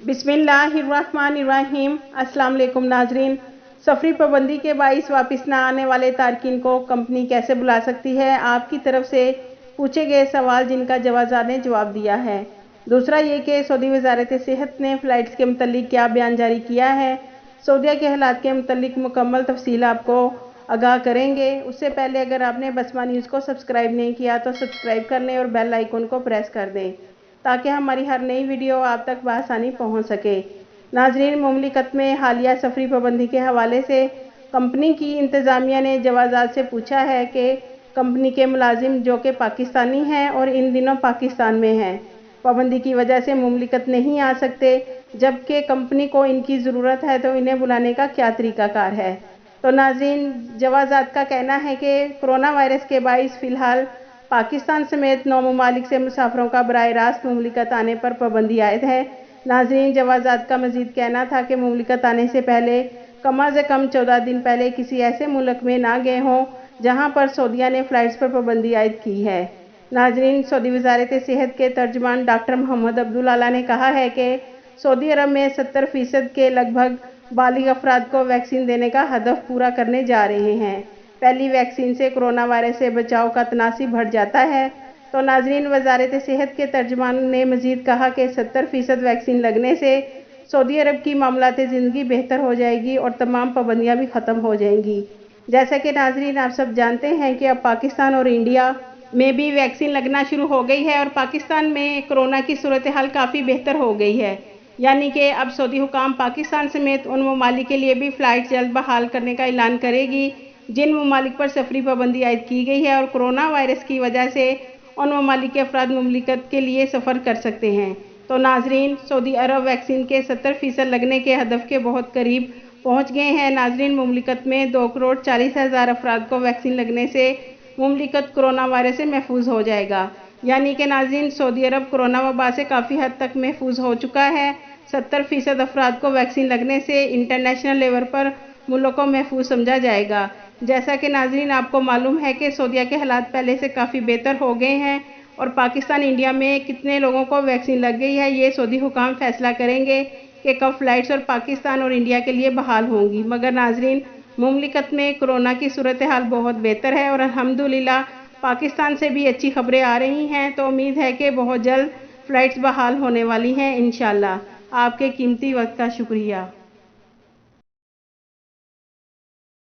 बिस्मिल्लाहिर्रहमानिर्रहीम। अस्सलाम वालेकुम नाजरीन। सफरी पाबंदी के बाइस वापस न आने वाले तारकीन को कंपनी कैसे बुला सकती है, आपकी तरफ से पूछे गए सवाल जिनका जवाज़ात ने जवाब दिया है। दूसरा ये कि सऊदी वज़ारत सेहत ने फ़्लाइट्स के मुतल्लिक क्या बयान जारी किया है। सऊदीया के हालात के मुतल्लिक मुकम्मल तफसील आपको आगाह करेंगे। उससे पहले अगर आपने बसमा न्यूज़ को सब्सक्राइब नहीं किया तो सब्सक्राइब कर लें और बेल आइकन को प्रेस कर दें ताकि हमारी हर नई वीडियो आप तक बआसानी पहुंच सके। नाजरीन, मुमलिकत में हालिया सफरी पाबंदी के हवाले से कंपनी की इंतज़ामिया ने जवाज़ात से पूछा है कि कंपनी के मुलाजिम जो कि पाकिस्तानी हैं और इन दिनों पाकिस्तान में हैं, पाबंदी की वजह से मुमलिकत नहीं आ सकते, जबकि कंपनी को इनकी ज़रूरत है तो इन्हें बुलाने का क्या तरीक़ाकार है। तो नाज़रीन, जवाज़ात का कहना है कि कोरोना वायरस के बाइस फ़िलहाल पाकिस्तान समेत 9 ममालिक से मुसाफरों का बराह रास्त मुमलिकत आने पर पाबंदी आयद है। नाज़रीन, जवाज़ात का मज़ीद कहना था कि मुमलिकत आने से पहले कम अज़ कम 14 दिन पहले किसी ऐसे मुल्क में ना गए हों जहां पर सऊदीया ने फ़्लाइट्स पर पाबंदी आयद की है। नाज़रीन, सऊदी वज़ारत सेहत के तर्जुमान डॉक्टर मोहम्मद अब्दुल आला ने कहा है कि सऊदी अरब में 70% के लगभग बालिग अफराद को वैक्सीन देने का हदफ पूरा करने जा रहे हैं। पहली वैक्सीन से कोरोना वायरस से बचाव का तनासिब बढ़ जाता है। तो नाज़रीन, वज़ारत सेहत के तर्जुमान ने मज़ीद कहा कि 70% वैक्सीन लगने से सऊदी अरब की मामलाते ज़िंदगी बेहतर हो जाएगी और तमाम पाबंदियाँ भी ख़त्म हो जाएंगी। जैसा कि नाज़रीन आप सब जानते हैं कि अब पाकिस्तान और इंडिया में भी वैक्सीन लगना शुरू हो गई है और पाकिस्तान में कोरोना की सूरत हाल काफ़ी बेहतर हो गई है। यानी कि अब सऊदी हुकाम पाकिस्तान समेत उन ममालिक के लिए भी फ़्लाइट जल्द बहाल करने का ऐलान करेगी जिन ममालिक पर सफरी पाबंदी आयद की गई है और कोरोना वायरस की वजह से उन ममालिक के अफराद मुमलिकत के लिए सफ़र कर सकते हैं। तो नाजरीन, सऊदी अरब वैक्सीन के 70% लगने के हदफ के बहुत करीब पहुंच गए हैं। नाजरीन, मुमलिकत में 2,40,000 अफराद को वैक्सीन लगने से मुमलिकत कोरोना वायरस से महफूज हो जाएगा। यानी कि नाजरीन, सऊदी अरब कोरोना वबा से काफ़ी हद तक महफूज हो चुका है। 70% अफराद को वैक्सीन लगने से इंटरनेशनल लेवल पर मुल्क को महफूज समझा जाएगा। जैसा कि नाजरीन आपको मालूम है कि सऊदीया के हालात पहले से काफ़ी बेहतर हो गए हैं और पाकिस्तान इंडिया में कितने लोगों को वैक्सीन लग गई है ये सऊदी हुकाम फैसला करेंगे कि कब फ़्लाइट्स और पाकिस्तान और इंडिया के लिए बहाल होंगी। मगर नाजरीन, मुमलिकत में कोरोना की सूरत हाल बहुत बेहतर है और अल्हम्दुलिल्लाह पाकिस्तान से भी अच्छी खबरें आ रही हैं। तो उम्मीद है कि बहुत जल्द फ़्लाइट्स बहाल होने वाली हैं इंशाअल्लाह। आपके कीमती वक्त का शुक्रिया।